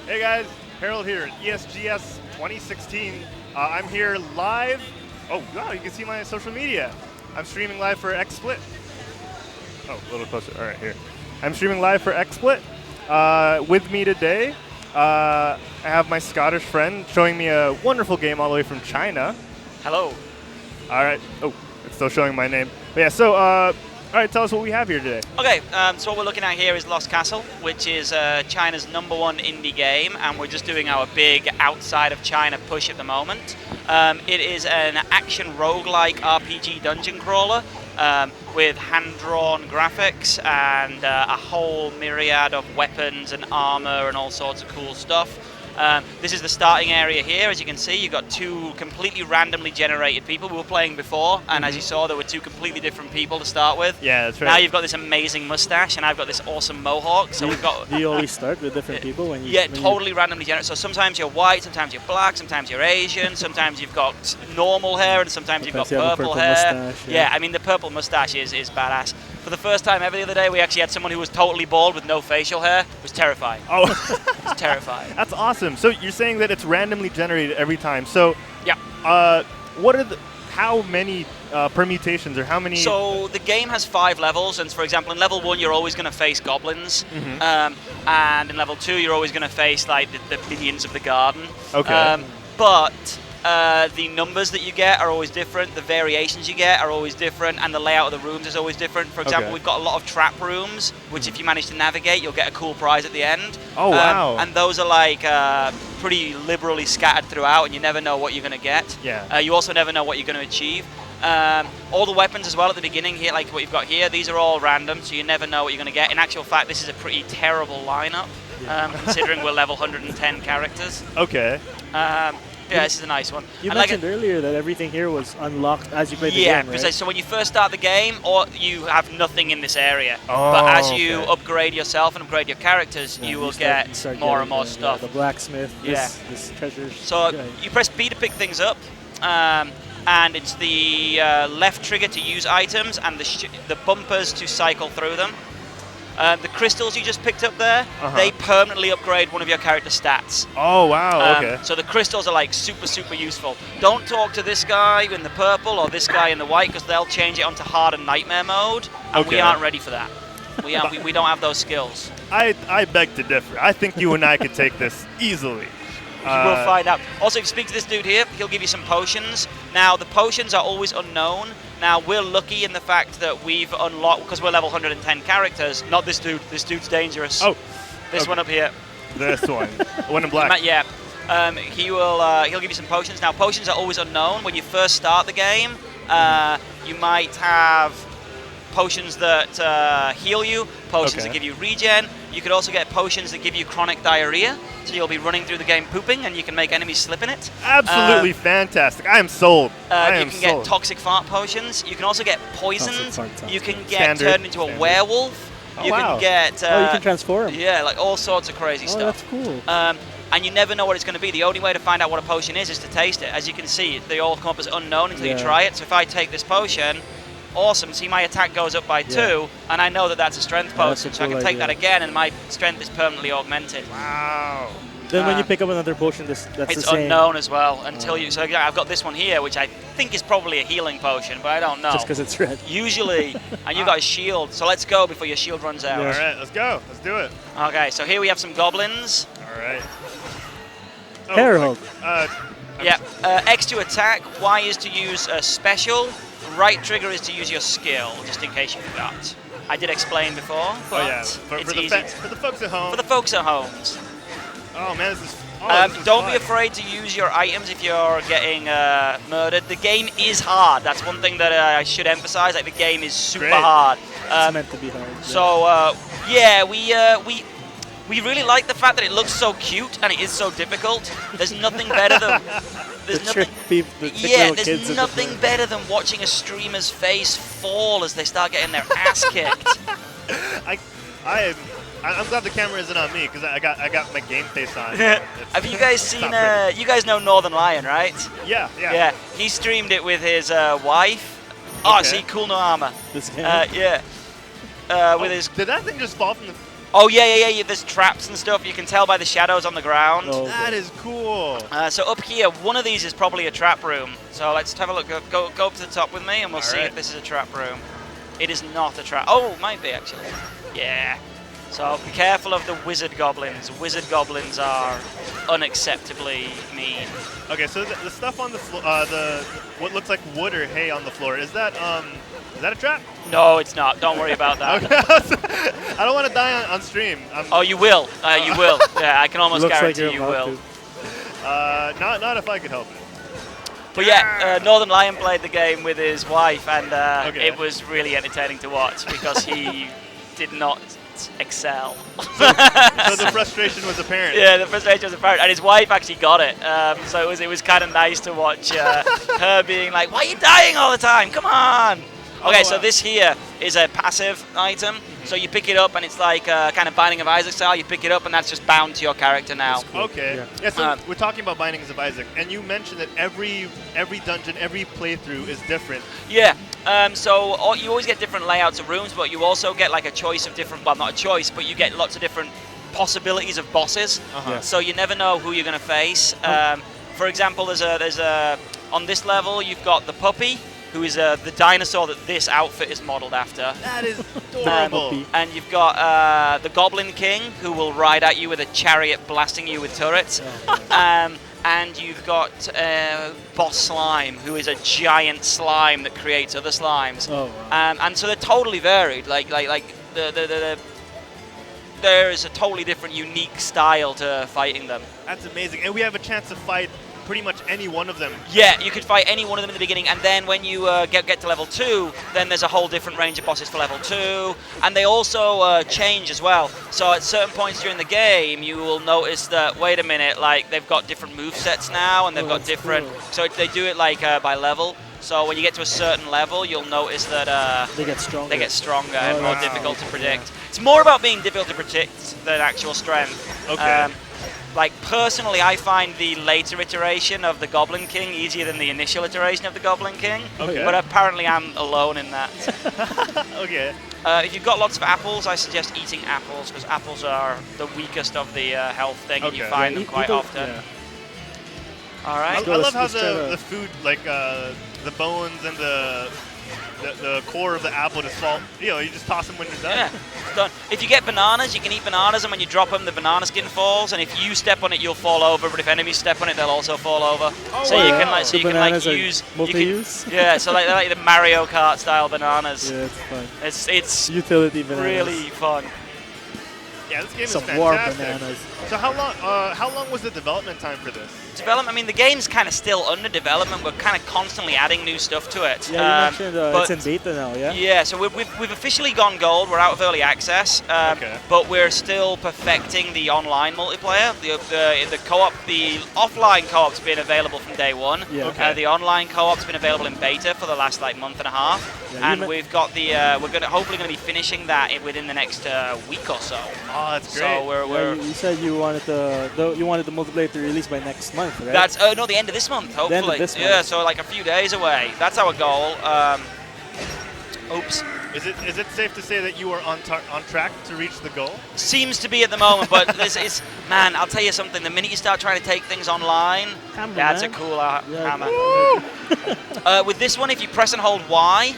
Hey guys, Herald here, ESGS 2016. I'm here live. Oh wow, you can see my social media. I'm streaming live for XSplit. Oh, a little closer. All right, here. I'm streaming live for XSplit. With me today, I have my Scottish friend showing me a wonderful game all the way from China. Hello. All right. Oh, it's still showing my name. But yeah, so, all right, tell us what we have here today. Okay, so what we're looking at here is Lost Castle, which is China's #1 indie game, and we're just doing our big outside of China push at the moment. It is an action roguelike RPG dungeon crawler with hand-drawn graphics and a whole myriad of weapons and armor and all sorts of cool stuff. This is the starting area here. As you can see, you've got two completely randomly generated people. We were playing before, and as you saw, there were two completely different people to start with. Yeah, that's right. Now you've got this amazing mustache, and I've got this awesome mohawk. So we've got. Do you always start with different people when you? Yeah, totally randomly generated. So sometimes you're white, sometimes you're black, sometimes you're Asian, sometimes you've got normal hair, and sometimes you've got purple hair. Mustache, yeah, I mean the purple mustache is badass. For the first time ever the other day, we actually had someone who was totally bald with no facial hair. It was terrifying. Oh, it was terrifying. That's awesome. So you're saying that it's randomly generated every time. So yeah. What are how many permutations or how many? So the game has 5 levels, and for example, in level 1 you're always going to face goblins, and in level 2 you're always going to face like the minions of the garden. Okay. But the numbers that you get are always different, the variations you get are always different, and the layout of the rooms is always different. For example, we've got a lot of trap rooms, which if you manage to navigate, you'll get a cool prize at the end. Oh, wow. And those are like pretty liberally scattered throughout, and you never know what you're going to get. Yeah. You also never know what you're going to achieve. All the weapons as well at the beginning here, like what you've got here, these are all random, so you never know what you're going to get. In actual fact, this is a pretty terrible lineup, considering we're level 110 characters. Okay. Yeah, this is a nice one. You mentioned earlier that everything here was unlocked as you played the game, right? Yeah, precisely. So when you first start the game, or you have nothing in this area. Oh, but as you upgrade yourself and upgrade your characters, you will get more and more stuff. The blacksmith, this treasure. So you press B to pick things up, and it's the left trigger to use items, and the bumpers to cycle through them. The crystals you just picked up there, they permanently upgrade one of your character stats. Oh, wow, okay. So the crystals are like super, super useful. Don't talk to this guy in the purple or this guy in the white, because they'll change it onto hard and nightmare mode, and we aren't ready for that. We don't have those skills. I beg to differ. I think you and I could take this easily. We'll find out. Also, if you speak to this dude here, he'll give you some potions. Now, the potions are always unknown. Now, we're lucky in the fact that we've unlocked, because we're level 110 characters, not this dude. This dude's dangerous. Oh. This one up here. This one. The one in black. Yeah. He'll give you some potions. Now, potions are always unknown. When you first start the game, you might have potions that heal you, potions that give you regen. You could also get potions that give you chronic diarrhea, so you'll be running through the game pooping, and you can make enemies slip in it. Absolutely fantastic. I am sold. You can get toxic fart potions. You can also get poisoned. You can get turned into a werewolf. Oh, you can get... you can transform. Yeah, like all sorts of crazy stuff. That's cool. And you never know what it's going to be. The only way to find out what a potion is to taste it. As you can see, they all come up as unknown until you try it. So if I take this potion... Awesome, see my attack goes up by 2, and I know that that's a strength potion, so I can take that again, and my strength is permanently augmented. Wow. Then when you pick up another potion, that's the same. It's unknown as well, until you... So I've got this one here, which I think is probably a healing potion, but I don't know. Just because it's red. Usually, and you've got a shield, so let's go before your shield runs out. All right, let's go. Let's do it. Okay, so here we have some goblins. All right. Herald. X to attack, Y is to use a special, right trigger is to use your skill, just in case you forgot. I did explain before, but it's easy. For the folks at home. For the folks at home. Oh, man, this is... don't be afraid to use your items if you're getting murdered. The game is hard. That's one thing that I should emphasize. Like, the game is super hard. It's meant to be hard. So, we really like the fact that it looks so cute and it is so difficult. There's nothing better than... There's nothing better than watching a streamer's face fall as they start getting their ass kicked. I'm glad the camera isn't on me, because I got my game face on. Have you guys seen? You guys know Northern Lion, right? Yeah. Yeah. He streamed it with his wife. Oh, see, cool no armor. This game. With his. Did that thing just fall from the? Oh yeah. There's traps and stuff. You can tell by the shadows on the ground. Oh, That is cool. So up here, one of these is probably a trap room. So let's have a look. Go up to the top with me, and we'll see if this is a trap room. It is not a trap. Oh, it might be actually. Yeah. So be careful of the wizard goblins. Wizard goblins are unacceptably mean. Okay, so the stuff on the floor, what looks like wood or hay on the floor, is that a trap? No, it's not. Don't worry about that. Okay. I don't want to die on stream. Oh, you will. You will. Yeah, I can almost Looks like guarantee you're you about will. to. Not if I could help it. But yeah, Northern Lion played the game with his wife, and Okay. it was really entertaining to watch because he did not excel. So the frustration was apparent. Yeah, the frustration was apparent, and his wife actually got it. So it was kind of nice to watch her being like, "Why are you dying all the time? Come on!" Okay, so this here is a passive item. So you pick it up, and it's like kind of Binding of Isaac style. You pick it up, and that's just bound to your character now. Okay. Yeah. So we're talking about Bindings of Isaac, and you mentioned that every dungeon, every playthrough is different. Yeah. So you always get different layouts of rooms, but you also get like a choice of different. Well, not a choice, but you get lots of different possibilities of bosses. Yeah. So you never know who you're going to face. For example, there's a on this level you've got the puppy, who is the dinosaur that this outfit is modeled after. That is adorable. And you've got the Goblin King, who will ride at you with a chariot blasting you with turrets. And you've got Boss Slime, who is a giant slime that creates other slimes. Oh, wow. And so they're totally varied. Like there is a totally different, unique style to fighting them. That's amazing. And we have a chance to fight pretty much any one of them. Yeah, you could fight any one of them in the beginning, and then when you get to level 2, then there's a whole different range of bosses for level 2, and they also change as well. So at certain points during the game, you will notice that, wait a minute, like they've got different movesets now, and they've got different, cool. so they do it like by level. So when you get to a certain level, you'll notice that They get stronger. they get stronger and more wow. difficult to predict. It's more about being difficult to predict than actual strength. Okay. Like, personally, I find the later iteration of the Goblin King easier than the initial iteration of the Goblin King. Okay. But apparently I'm alone in that. Okay. If you've got lots of apples, I suggest eating apples, because apples are the weakest of the health thing, and you Okay. find Yeah, them quite often. Yeah. All I right. love how let's try to- the food, like the bones and the core of the apple just fall. You just toss them when you're done. Yeah, it's done. If you get bananas, you can eat bananas, and when you drop them, the banana skin falls. And if you step on it, you'll fall over. But if enemies step on it, they'll also fall over. So you can like, The bananas are use multi-use? Yeah, so like they're like the Mario Kart style bananas. Yeah, it's fun. It's Utility bananas. really fun. Yeah, this game Some is war fantastic. bananas. So how long was the development time for this? Development. I mean, the game's kind of still under development. We're kind of constantly adding new stuff to it. Yeah, you mentioned but- it's in beta now, yeah? Yeah, so we've officially gone gold. We're out of early access, Okay. but we're still perfecting the online multiplayer. The co-op, the offline co-op's been available from day one. Yeah. Okay. The online co-op's been available in beta for the last like month and a half, Yeah, and we've got the we're hopefully going to be finishing that within the next week or so. Oh, that's great. So we're You said you wanted the multiplayer to release by next month, right? that's no, the end of this month, hopefully. end of this Yeah, month. so like a few days away. That's our goal. Oops. Is it safe to say that you are on track to reach the goal? Seems to be at the moment, but this is, man, I'll tell you something. The minute you start trying to take things online, Hammer, that's man. a cool Yeah. hammer. With this one, if you press and hold Y,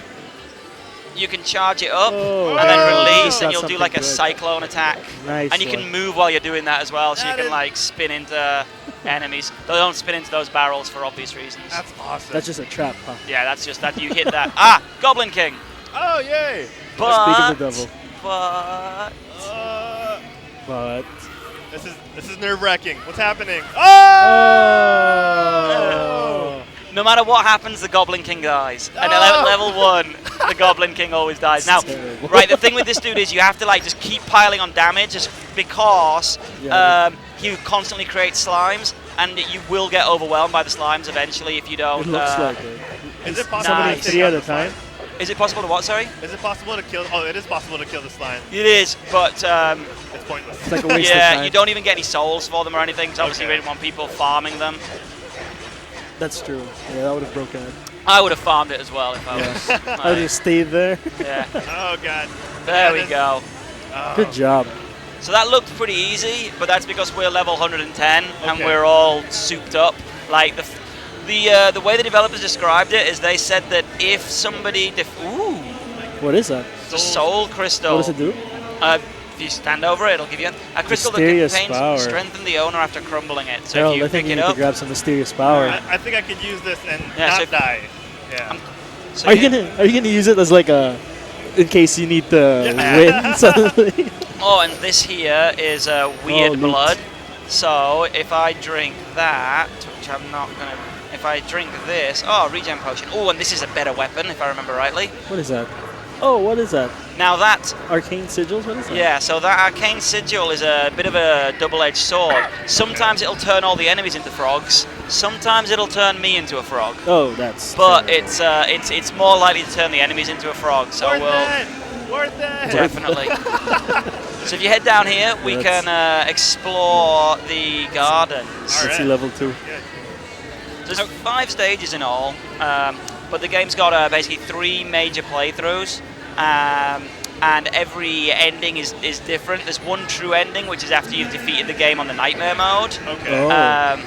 you can charge it up Oh. and then Oh. release, and That's you'll do like a something good. cyclone attack. Nice. And you can move while you're doing that as well, so That you can is- like spin into enemies. They don't spin into those barrels for obvious reasons. That's awesome. That's just a trap, huh? Yeah, that's just that you hit that. Ah, Goblin King. Oh, yay! But, Speak of the devil. but But This is nerve-wracking. What's happening? oh, no matter what happens, the Goblin King dies. And at Oh. level 1, the Goblin King always dies. Now, terrible. right, the thing with this dude is you have to like just keep piling on damage just because Yeah. he constantly creates slimes, and you will get overwhelmed by the slimes eventually if you don't. it looks like it. Is it possible Somebody Nice. to three take at out a the slime? time. Is it possible to what, sorry? Is it possible to kill? Oh, it is possible to kill the slime. It is, but It's pointless. It's like a waste of yeah, time. you don't even get any souls for them or anything, because obviously Okay. we didn't want people farming them. That's true. Yeah, that would have broken it. I would have farmed it as well if I was. I would have stayed there. Yeah, Oh God. there we That is- go. Oh. Good job. So that looked pretty easy, but that's because we're level 110 and Okay. we're all souped up. Like the way the developers described it is they said that if somebody ooh, What is that? it's a soul crystal. What does it do? If you stand over it, it'll give you a crystal Mysterious that contains power. strengthen the owner after crumbling it. So Harold, if you I think pick you it need to up, grab some mysterious power. I think I could use this and Yeah, so not if- die. Yeah. so Are you gonna use it as like a, in case you need to Yeah. win suddenly? Oh, and this here is weird loot. blood. So if I drink that, which I'm not gonna, if I drink this, regen potion. Oh, and this is a better weapon if I remember rightly. What is that? Oh, what is that? Now that, Arcane sigils? What is that? yeah, so that arcane sigil is a bit of a double-edged sword. Sometimes it'll turn all the enemies into frogs. Sometimes it'll turn me into a frog. Oh, that's. But terrible. it's more likely to turn the enemies into a frog. So Worth we'll. it! Worth it! Definitely. So if you head down here, we That's- can explore the gardens. All Let's see right. level 2. Good. There's 5 stages in all, but the game's got basically 3 major playthroughs, and every ending is different. There's one true ending, which is after you've defeated the game on the nightmare mode. Okay. Oh.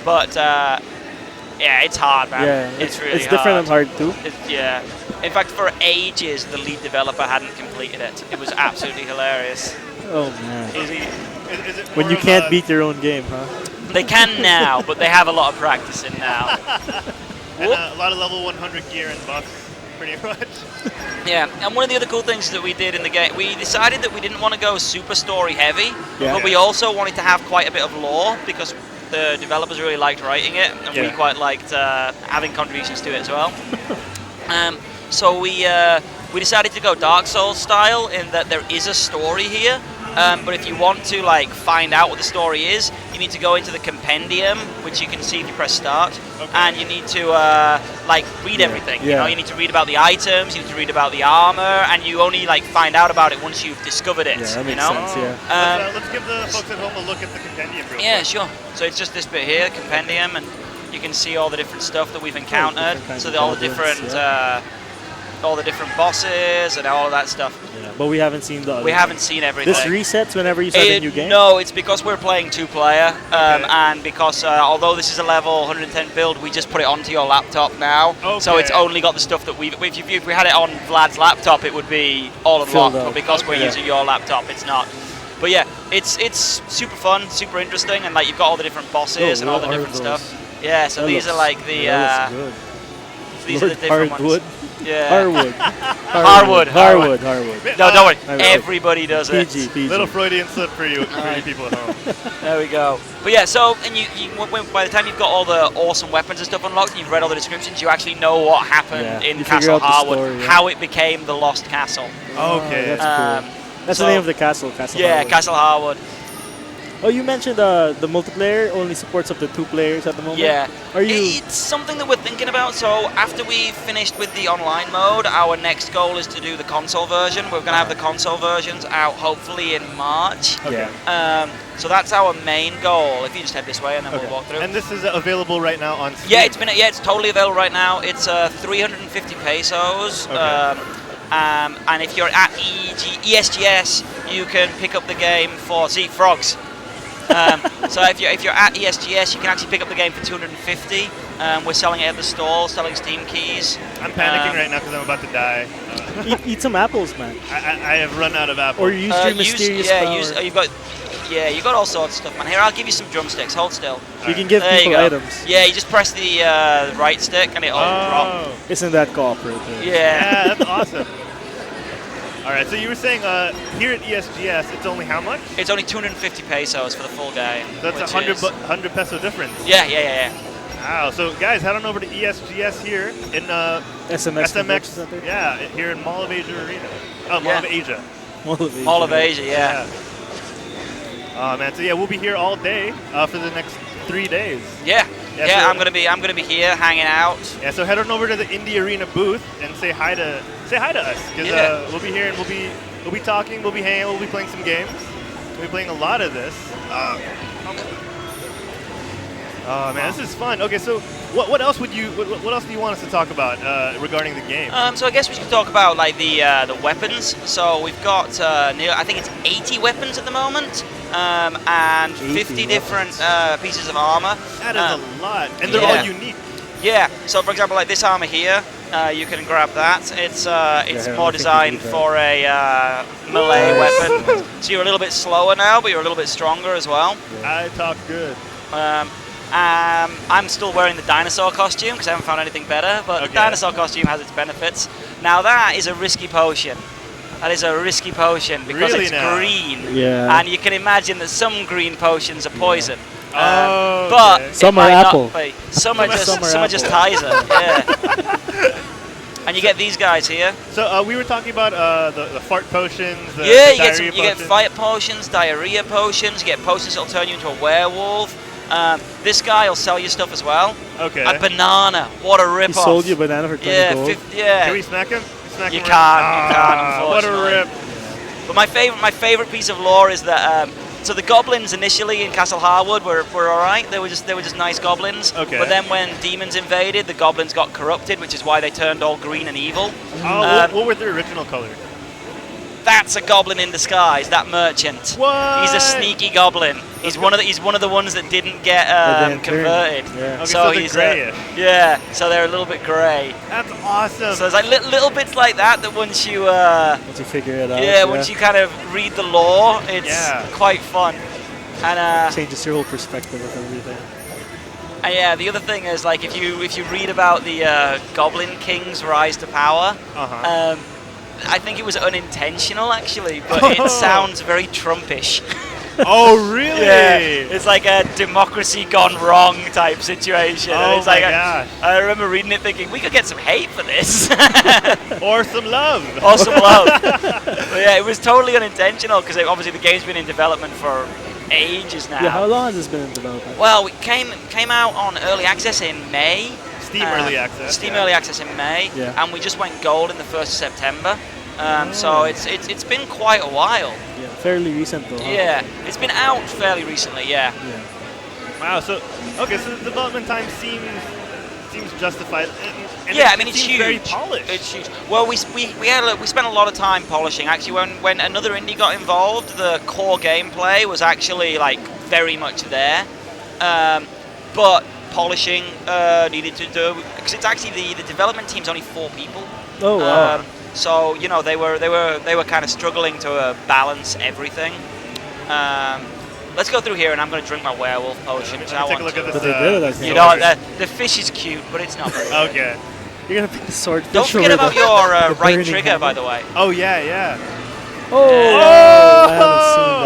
But yeah, it's hard, man. Yeah, it's really it's different and hard too. Yeah. In fact, for ages, the lead developer hadn't completed it. It was absolutely hilarious. Oh man. Is it When more you of can't a- beat your own game, huh? They can now, but they have a lot of practicing now. And a lot of level 100 gear and buffs, pretty much. Yeah, and one of the other cool things that we did in the game, we decided that we didn't want to go super story heavy, Yeah. but we also wanted to have quite a bit of lore because the developers really liked writing it, and we Yeah. quite liked having contributions to it as well. So we decided to go Dark Souls style in that there is a story here, but if you want to like find out what the story is, you need to go into the compendium, which you can see if you press start, and you need to like read everything. You Yeah. know, you need to read about the items, you need to read about the armor, and you only like find out about it once you've discovered it. Yeah, that you makes know? sense. Yeah. Let's give the folks at home a look at the compendium real Yeah, quick. sure. So it's just this bit here, compendium, and you can see all the different stuff that we've encountered. different kinds So of all the goblins, different, all the different bosses and all of that stuff. Yeah. But we haven't seen the. We haven't seen everything. This resets whenever you start a new game. No, it's because we're playing 2-player, and because although this is a level 110 build, we just put it onto your laptop now. So it's Okay. only got the stuff that we've. If we had it on Vlad's laptop, it would be all Filled unlocked. up. But because we're Okay. using your laptop, it's not. But yeah, it's super fun, super interesting, and like you've got all the different bosses and all the what are different those? stuff. Yeah, so That these are looks- like the. that looks good. These are Lord the different Hardwood. ones. Yeah. Harwood. Harwood. Harwood. No, don't worry. Harwood. Everybody does it. PG. Little Freudian slip for you people at home. There we go. But yeah, so and by the time you've got all the awesome weapons and stuff unlocked, and you've read all the descriptions, you actually know what happened Yeah, in you figure Castle out the Harwood, story, yeah. how it became the Lost Castle. Okay. That's Um, cool. That's so- the name of the castle. Castle. Yeah, Harwood. Castle Harwood. Oh, you mentioned the multiplayer only supports up to 2 players at the moment. Yeah. Are you? It's something that we're thinking about. So after we've finished with the online mode, our next goal is to do the console version. We're going to have the console versions out hopefully in March. Okay. So that's our main goal. If you just head this way and then Okay. we'll walk through. And this is available right now on Steam. Yeah, it's totally available right now. It's 350 pesos. Okay. And if you're at ESGS, you can pick up the game for frogs. So if you're at ESGS, you can actually pick up the game for 250. We're selling it at the stall, selling Steam keys. I'm panicking right now because I'm about to die. Eat some apples, man. I have run out of apples. Or use your mysterious power. You've got all sorts of stuff, man. Here, I'll give you some drumsticks. Hold still. You can give There you people go. items. Yeah, you just press the right stick and it'll drop. Isn't that cooperative? Yeah. Yeah, that's awesome. All right, so you were saying here at ESGS, it's only how much? It's only 250 pesos for the full game. So that's which a is- 100 peso difference. Yeah. Wow. So guys, head on over to ESGS here in SMX. SMX. Center? Yeah, here in Mall of Asia Arena. Oh, Mall of Asia. Mall of Asia, yeah. Oh man, so yeah, we'll be here all day for the next 3 days. Yeah, so- I'm gonna be here hanging out. Yeah, so head on over to the Indie Arena booth and say hi to us because Yeah. we'll be here and we'll be talking, we'll be hanging, we'll be playing some games. We'll be playing a lot of this. Oh man, this is fun. Okay, so what else would you what else do you want us to talk about regarding the game? So I guess we should talk about like the weapons. So we've got I think it's 80 weapons at the moment, and 50 different pieces of armor. That is a lot, and they're all unique. Yeah. So for example, like this armor here, you can grab that. It's more designed for a melee weapon. So you're a little bit slower now, but you're a little bit stronger as well. I talk good. I'm still wearing the dinosaur costume because I haven't found anything better, but the dinosaur costume has its benefits. Now that is a risky potion. That is a risky potion because it's green. Yeah. And you can imagine that some green potions are poison. But some are apple. Some are just Tizer. Yeah. And you get these guys here. So we were talking about the fart potions. You get fire potions, diarrhea potions. You get potions that'll turn you into a werewolf. This guy will sell you stuff as well. Okay. A banana. What a rip-off. He sold you a banana for 20 gold? Yeah. Can we snack him? You can't, unfortunately. What a rip. But my favorite piece of lore is that so the goblins initially in Castle Harwood were alright. They were just nice goblins. Okay. But then when demons invaded, the goblins got corrupted, which is why they turned all green and evil. What were their original colors? That's a goblin in disguise. That merchant. What? He's a sneaky goblin. He's one of the ones that didn't get converted. Yeah. Okay, so he's grayish. so they're a little bit grey. That's awesome. So there's like little bits like that once you figure it out. Yeah, once you kind of read the lore, it's quite fun. And changes your whole perspective of everything. And yeah, the other thing is like if you read about the Goblin King's rise to power. I think it was unintentional, actually, but it sounds very Trumpish. Oh, really? Yeah, it's like a democracy gone wrong type situation. Oh, and it's my like gosh. I remember reading it thinking, we could get some hate for this. Or some love. Or some love. But yeah, it was totally unintentional because obviously the game's been in development for ages now. Yeah, how long has this been in development? Well, we came out on early access in May. Steam early access. Steam early access in May, and we just went gold in the 1st of September. So it's been quite a while. Yeah, fairly recent though. Huh? Yeah, it's been out fairly recently. Yeah. Wow. So the development time seems justified. And yeah, I mean it's huge. Very polished. It's huge. Well, we spent a lot of time polishing. Actually, when another indie got involved, the core gameplay was actually like very much there, but polishing needed to do because it's actually the development team's only 4 people. Oh wow. So they were kind of struggling to balance everything. Let's go through here, and I'm going to drink my werewolf potion. Take a look at this. You know what? The fish is cute, but it's not very good. Okay. You're gonna pick the swordfish. Don't forget about your right trigger, by the way. Oh yeah. Oh!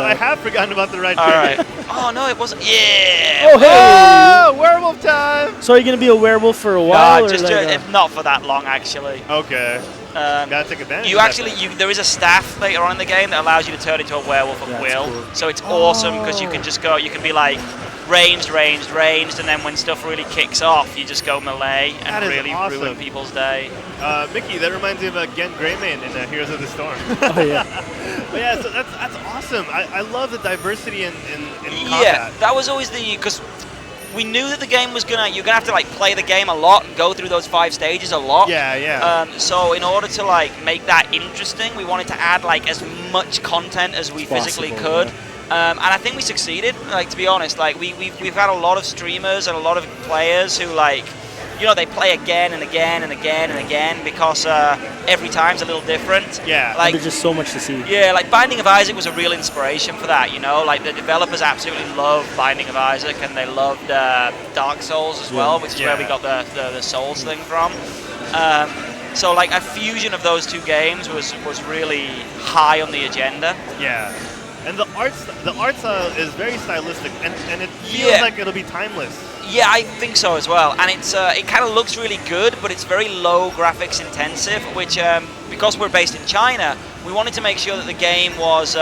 I have forgotten about the right All trigger. right. Oh no, it wasn't. Yeah. Oh hey! Werewolf time! So are you gonna be a werewolf for a while? No, just not for that long, actually. Okay. Gotta take advantage. There is a staff later on in the game that allows you to turn into a werewolf at will. Cool. So it's awesome because you can just go. You can be like ranged, and then when stuff really kicks off, you just go melee and really ruin people's day. Mickey, that reminds me of Gent Greymane in Heroes of the Storm. Oh yeah. But yeah, so that's awesome. I love the diversity in combat. Yeah, that was always because we knew that the game was you're gonna have to like play the game a lot and go through those 5 stages a lot. Yeah. So in order to like make that interesting, we wanted to add like as much content as we physically could. And I think we succeeded. Like, to be honest, like we've had a lot of streamers and a lot of players who like, they play again and again and again and again because every time's a little different. Yeah. Like, there's just so much to see. Yeah, like Binding of Isaac was a real inspiration for that. Like the developers absolutely loved Binding of Isaac and they loved Dark Souls as well, which is where we got the Souls thing from. So like a fusion of those 2 games was really high on the agenda. Yeah. And the art style is very stylistic, and it feels like it'll be timeless. Yeah, I think so as well. And it kind of looks really good, but it's very low graphics intensive, which because we're based in China, we wanted to make sure that the game was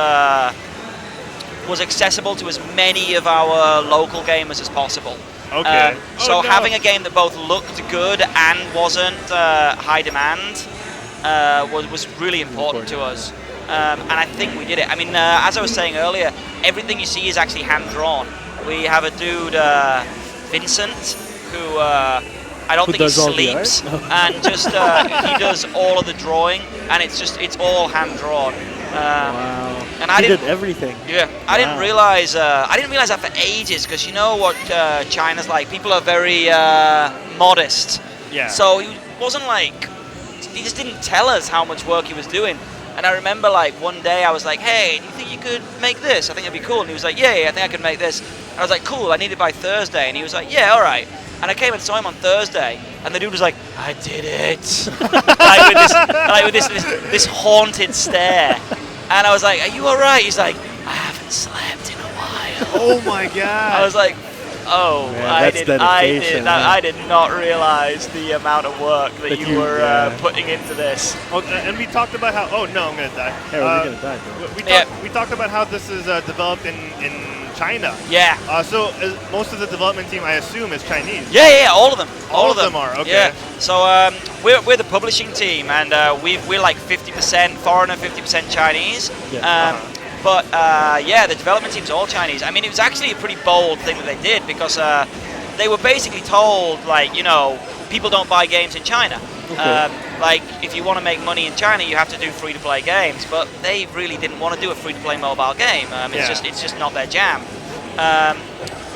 accessible to as many of our local gamers as possible. Okay. Having a game that both looked good and wasn't high demand was really important to us. And I think we did it. I mean, as I was saying earlier, everything you see is actually hand-drawn. We have a dude Vincent, who I don't Who think he does all the art? sleeps, and just he does all of the drawing, and it's all hand drawn. Wow. And I He didn't. did everything. Yeah, I didn't Wow. realize. I didn't realize that for ages, because you know what China's like. People are very modest. Yeah. So he wasn't like. He just didn't tell us how much work he was doing. And I remember like one day I was like, "Hey, do you think you could make this? I think it'd be cool." And he was like, "Yeah, I think I could make this." And I was like, "Cool, I need it by Thursday." And he was like, "Yeah, all right." And I came and saw him on Thursday, and the dude was like, "I did it," like with this haunted stare. And I was like, "Are you all right?" He's like, "I haven't slept in a while." Oh my god. I was like, "Oh, Man, that's dedication, man. I did not realize the amount of work that That you you- were yeah. putting into this." Oh, and we talked about how. Oh no, I'm gonna die. Harold, you're gonna die, bro. We talked about how this is developed in China. Yeah. So most of the development team, I assume, is Chinese. Yeah, all of them. All of them are, okay. Yeah. So we're the publishing team, and we're like 50% foreigner, 50% Chinese. Yeah. But yeah, the development team's all Chinese. I mean, it was actually a pretty bold thing that they did, because they were basically told, like, you know, people don't buy games in China. Okay. Like, if you want to make money in China, you have to do free-to-play games. But they really didn't want to do a free-to-play mobile game. It's just not their jam. Gotta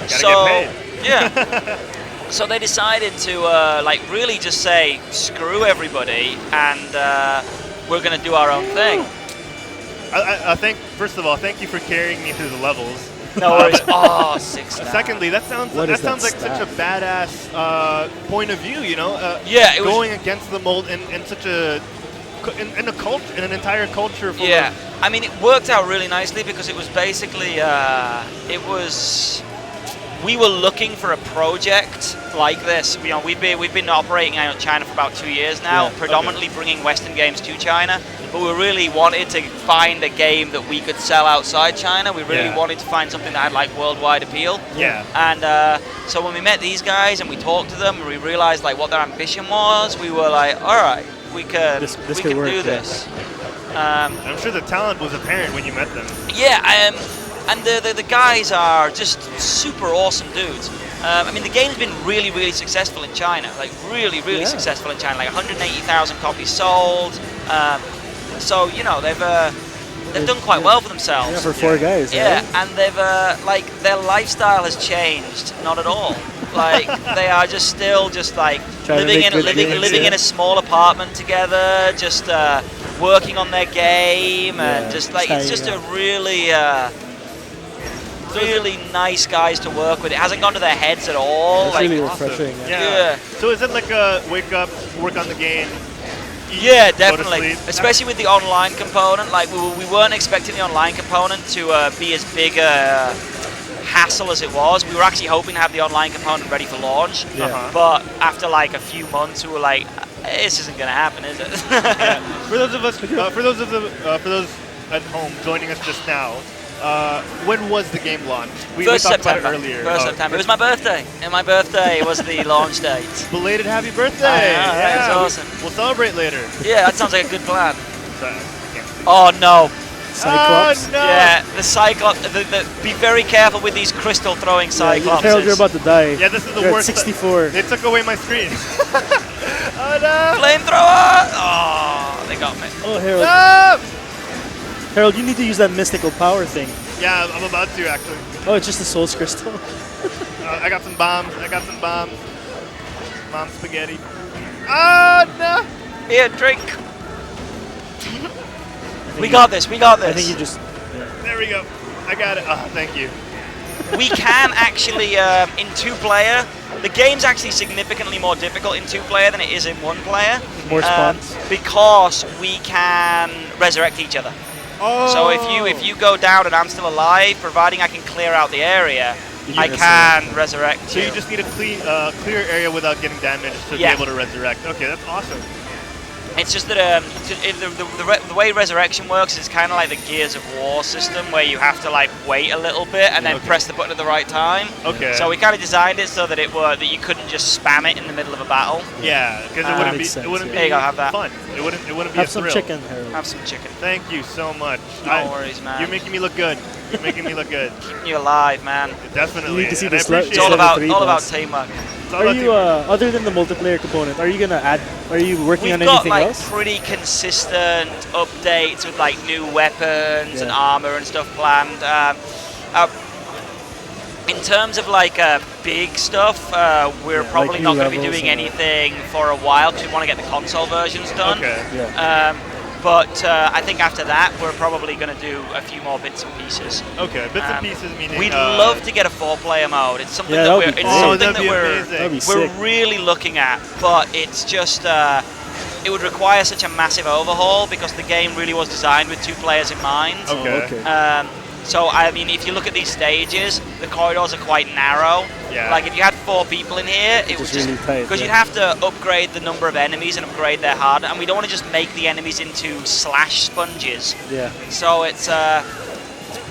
get paid. Yeah. So they decided to like really just say screw everybody, and we're gonna do our own thing. I think, first of all, thank you for carrying me through the levels. No worries. Oh, 6 stars. Secondly, that sounds What is like that such a badass point of view, you know? Yeah, it was- going against the mold in such a in a culture, in an entire culture full Yeah, of. I mean, it worked out really nicely, because it was basically we were looking for a project like this. You know, we've been operating out of China for about 2 years now, Yeah, predominantly bringing Western games to China. But we really wanted to find a game that we could sell outside China. We really Yeah. wanted to find something that had like worldwide appeal. Yeah. And so when we met these guys and we talked to them, and we realized like what their ambition was, we were like, all right, we can This we could can work, do yeah. this. I'm sure the talent was apparent when you met them. Yeah, and the guys are just super awesome dudes. I mean, the game's been really, really successful in China. Like, really, really Yeah. successful in China. Like, 180,000 copies sold. So, you know, they've done quite well for themselves. Yeah, for four guys. Yeah, right? and they've like their lifestyle has changed, not at all. Like they are just still just like Trying to living make in good games, living yeah. in a small apartment together, just working on their game, Yeah, and just like it's just hanging a really really nice guys to work with. It hasn't gone to their heads at all. It's like really Awesome. refreshing. Yeah. Yeah. So is it like a wake up, work on the game? eat, yeah, go to definitely. sleep? Especially with the online component. Like we weren't expecting the online component to be as big a hassle as it was. We were actually hoping to have the online component ready for launch. Yeah. Uh-huh. But after like a few months, we were like, this isn't going to happen, is it? Yeah. For those of us, for those at home joining us just now, when was the game launched? We First talked September. about it earlier. First September. It was my birthday, and my birthday was the launch date. Belated happy birthday! I know, yeah, it's awesome. We'll celebrate later. Yeah, that sounds like a good plan. Yeah. Oh no. Cyclops. Oh, no. Yeah, the Cyclops. Be very careful with these crystal throwing Cyclopses. Harold, you're about to die. Yeah, this is the You're worst. At 64. They took away my screen. Oh no! Flamethrower! Oh, they got me. Oh, Harold. No! Harold, you need to use that mystical power thing. Yeah, I'm about to actually. Oh, it's just a Soul's Crystal. I got some bombs. Bomb spaghetti. Oh no! Here, drink. We got this. We got this. I think you just... There we go. I got it. Oh, thank you. We can actually, in two-player, the game's actually significantly more difficult in two-player than it is in one-player. More spawns. Because we can resurrect each other. Oh. So if you go down and I'm still alive, providing I can clear out the area, You I can can resurrect So you just need a clear area without getting damaged to Yeah. be able to resurrect. Okay, that's awesome. It's just that the way Resurrection works is kind of like the Gears of War system, where you have to like wait a little bit and then press the button at the right time. Okay. So we kind of designed it so that that you couldn't just spam it in the middle of a battle. Yeah, because it wouldn't be There you go, have that. fun. It wouldn't be Have a some thrill. chicken, Harold. Have some chicken. Thank you so much. No worries, man. You're making me look good. You're making me look good. Keeping you alive, man. Definitely. You need to see and I this appreciate It's all it. about Three all about boss. teamwork. It's all Are about you, teamwork. other than the multiplayer component, are you gonna add? Are you working We've on got anything like else? pretty consistent updates with like new weapons and armor and stuff planned. In terms of like big stuff, we're probably like not new going to be levels doing and anything for a while because we want to get the console versions done. Okay. Yeah. But I think after that, we're probably going to do a few more bits and pieces. Okay, bits and pieces meaning. We'd love to get a 4-player mode. It's something Yeah, that that'd we're be it's cool. something that'd be that amazing. That'd be we're sick. really looking at, but it's just it would require such a massive overhaul because the game really was designed with 2 players in mind. Okay. Okay. So I mean, if you look at these stages, the corridors are quite narrow. Yeah. Like if you had 4 people in here, it would Just just really tight, because yeah. you'd have to upgrade the number of enemies and upgrade their hard, and we don't want to just make the enemies into slash sponges. Yeah. So it's a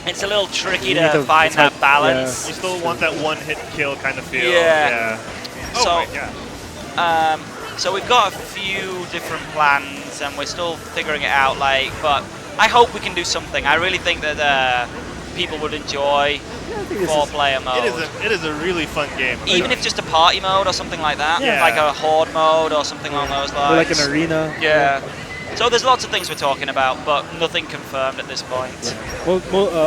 little tricky You to need to- find it's hard- that balance. You still want that one-hit kill kind of feel. Yeah. Oh So- my god. So we've got a few different plans, and we're still figuring it out. But I hope we can do something. I really think that people would enjoy Yeah, I think this is, 4-player mode. It is a really fun game. Even if just a party mode or something like that, Yeah. like a horde mode or something along those lines. or like an arena. Yeah. So there's lots of things we're talking about, but nothing confirmed at this point. Well,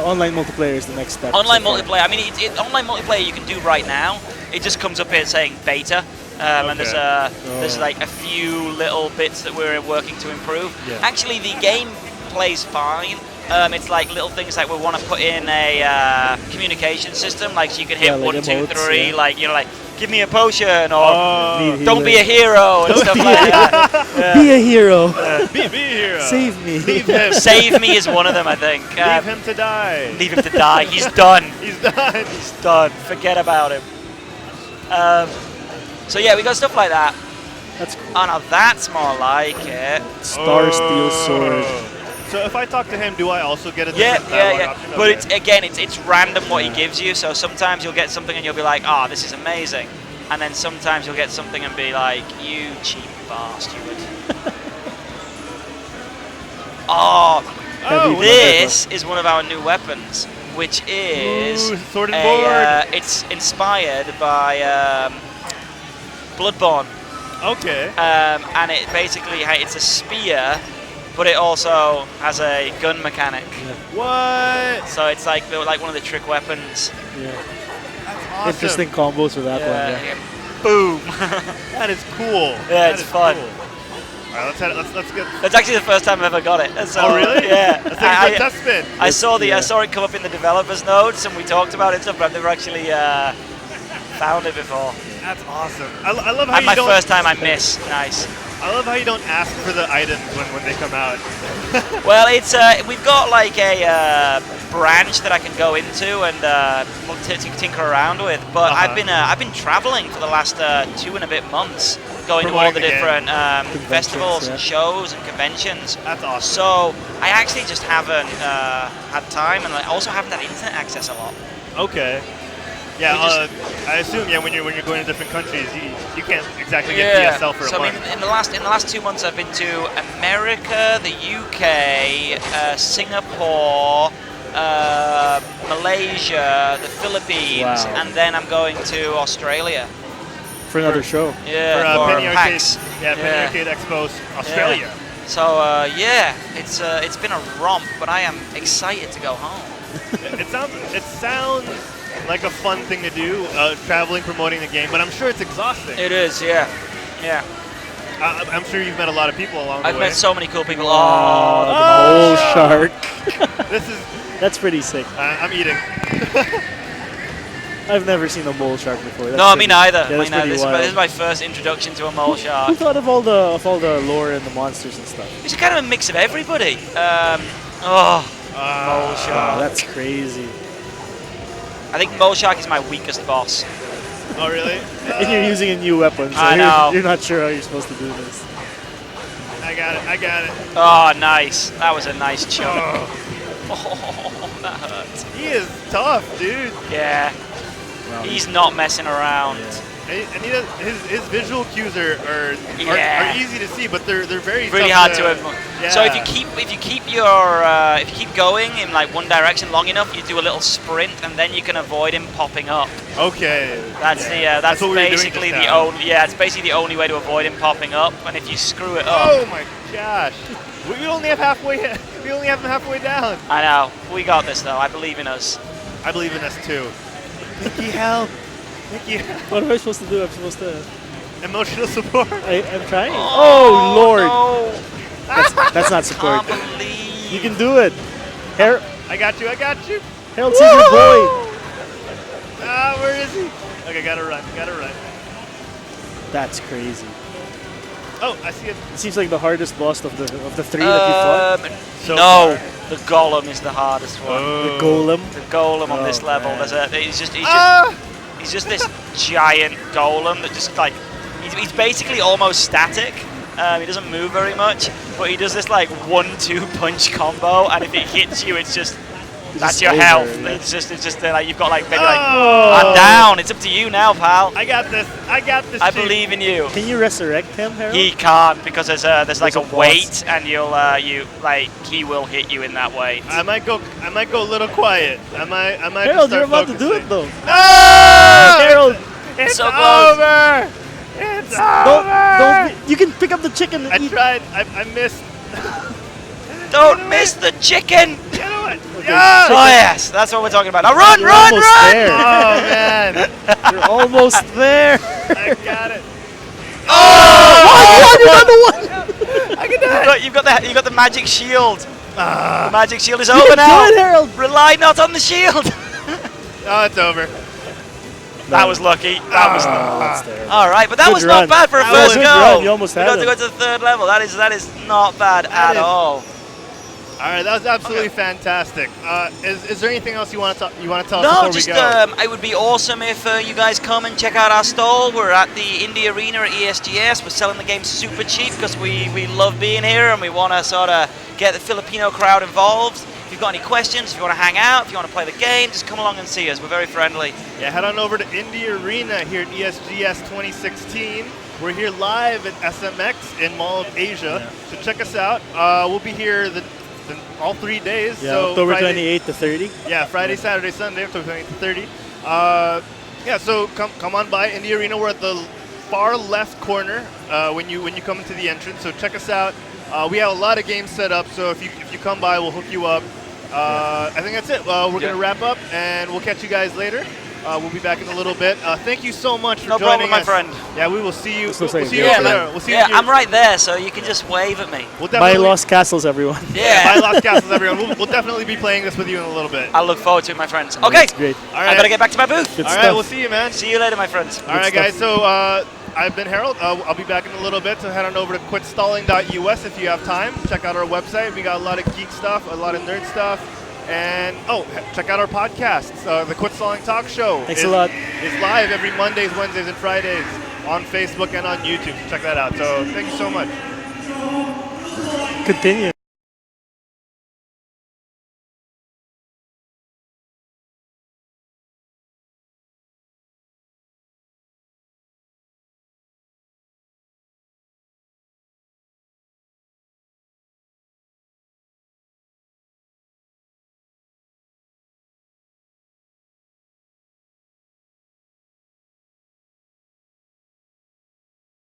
online multiplayer is the next step. Online so far. multiplayer. I mean, online multiplayer you can do right now. It just comes up here saying beta, and there's like a few little bits that we're working to improve. Yeah. Actually, the game plays fine. It's like little things like we want to put in a communication system, like so you can hit Yeah, like 1, 2, emotes, 3, yeah. like like give me a potion or Need don't be a healing. hero and stuff like that. Be a hero. Be here. Save me. Leave him. Save me is one of them, I think. Leave him to die. Leave him to die. He's done. He's done. He's done. Forget about him. So yeah, we got stuff like that. That's cool. Oh, now that's more like it. Star Steel Sword. So if I talk to him, do I also get a Yeah, different dialogue yeah. option? But Okay. it's random what he gives you. So sometimes you'll get something and you'll be like, "Oh, this is amazing," and then sometimes you'll get something and be like, "You cheap bastard." Oh, Heavy this is one of our new weapons, which is Ooh, sword and board. it's inspired by Bloodborne, Okay. and it basically it's a spear, but it also has a gun mechanic. What? So it's like one of the trick weapons. Yeah. That's awesome. Interesting combos for that one. Yeah. Yeah. Boom. That is cool. Yeah, That it's is fun. Cool. All right, let's get. That's actually the first time I've ever got it. So, Oh really? Yeah. Let's take a test spin. I saw yeah. I saw it come up in the developers notes, and we talked about it and stuff, but I've never actually found it before. That's awesome. I love how And you my don't. first time I miss. Nice. I love how you don't ask for the items when they come out. Well, it's we've got like a branch that I can go into and tinker around with. But I've been traveling for the last 2 and a bit months, going to all Promoting the the game. different festivals yeah. and shows and conventions. That's awesome. So I actually just haven't had time, and I also haven't had internet access a lot. Okay. Yeah, We I assume when you're going to different countries, you can't exactly get DSL for a so month. in the last 2 months, I've been to America, the UK, Singapore, Malaysia, the Philippines, Wow. and then I'm going to Australia. For another show. Yeah, for for Penny Arcade, PAX. Penny Arcade Expo Australia. So yeah, it's been a romp, but I am excited to go home. It sounds like a fun thing to do, traveling, promoting the game, but I'm sure it's exhausting. It is, yeah. I'm sure you've met a lot of people along I've the way. met so many cool people. Oh, the Oh! mole shark. This is. That's pretty sick. I'm eating. I've never seen a mole shark before. That's No, me pretty- neither. Yeah, that's pretty This wild. is my first introduction to a mole Who shark. thought of all the lore and the monsters and stuff? It's kind of a mix of everybody. Mole Oh, shark. that's crazy. I think mole shark is my weakest boss. Oh really? And you're using a new weapon, so I know. you're not sure how you're supposed to do this. I got it. I got it. Oh, nice. That was a nice chunk. Oh, Oh, that hurts. he is tough, dude. Yeah. Wow. He's not messing around. And he does, his visual cues are Yeah. easy to see, but they're very Really tough hard to. So if you keep going in like one direction long enough, you do a little sprint, and then you can avoid him popping up. Okay. That's That's what we were doing basically just the now. only. Yeah, it's basically the only way to avoid him popping up. And if you screw it up, Oh my gosh. We only have halfway. We only have him halfway down. I know. We got this though. I believe in us. I believe in us too. Mickey, help. Mickey, help. What am I supposed to do? I'm supposed to. Emotional support. I'm trying. Oh, Lord. No. That's not support. Can't believe. You can do it. I got you. I got you. Herald Silvestre boy. Ah, where is he? Okay, gotta run. Gotta run. That's crazy. Oh, I see it. It seems like the hardest boss of the three that you fought. So No, far. the golem is the hardest one. The golem. The golem on this Oh, level. man. He's just this giant golem that just like he's basically almost static. He doesn't move very much, but he does this like 1-2 punch combo, and if it hits you, it's just that's just your over, health. yeah. It's just like you've got like maybe like Oh. I'm down. It's up to you now, pal. I got this. I got this. I chief. believe in you. Can you resurrect him, Herald? He can't because there's like a a boss. weight, and he will hit you in that weight. I might go a little quiet. I might. Herald, just you're start about to do it focusing. though. No! Herald, It's So close. over. It's don't. over. You can pick up the chicken and I eat. tried. I missed. Don't miss the chicken. Get on. Okay, Yeah. Oh yes, that's what we're talking about. Now run, You're run, almost run! there. Oh man. You're almost there. I got it. Oh, you got the one. I can do it. You've got the magic shield. The Ah. magic shield is You over can now. do it, Herald. Rely not on the shield. Oh, it's over. That was lucky. That was. Oh, that's terrible. All right, but that Good was run. not bad for a That first was a good go. run. You almost we had got to him. go to the third level. That is not bad at is- all. All right, that was absolutely Okay. fantastic. Is there anything else you want to tell us No, before just we go? it would be awesome if you guys come and check out our stall. We're at the Indie Arena at ESGS. We're selling the game super cheap because we love being here and we want to sort of get the Filipino crowd involved. If you've got any questions, if you want to hang out, if you want to play the game, just come along and see us. We're very friendly. Yeah, head on over to Indie Arena here at ESGS 2016. We're here live at SMX in Mall of Asia, so check us out. We'll be here all 3 days. Yeah, so October Friday, 28th to 30. Yeah, Friday, Saturday, Sunday, October 28th to 30. Yeah, so come on by Indie Arena. We're at the far left corner when you come into the entrance. So check us out. We have a lot of games set up, so if you come by, we'll hook you up. I think that's it. We're gonna wrap up, and we'll catch you guys later. We'll be back in a little bit. Thank you so much for No joining problem, my us. friend. Yeah, we will see you. This We'll looks like see you a over great there. We'll see Yeah, you. I'm right there, so you can just wave at me. We'll Buy definitely, Lost Castles, everyone. Yeah. Buy Lost Castles, everyone. We'll definitely be playing this with you in a little bit. I look forward to it, my friends. Yeah, Okay, that's great. All I right. gotta get back to my booth. Good All stuff. right, we'll see you, man. See you later, my friends. All right, stuff. guys. So I've been Harold. I'll be back in a little bit. So head on over to quitstalling.us if you have time. Check out our website. We got a lot of geek stuff, a lot of nerd stuff, and check out our podcasts. The Quit Stalling Talk Show. Thanks a lot. It's live every Mondays, Wednesdays, and Fridays on Facebook and on YouTube. So check that out. So thank you so much. Continue.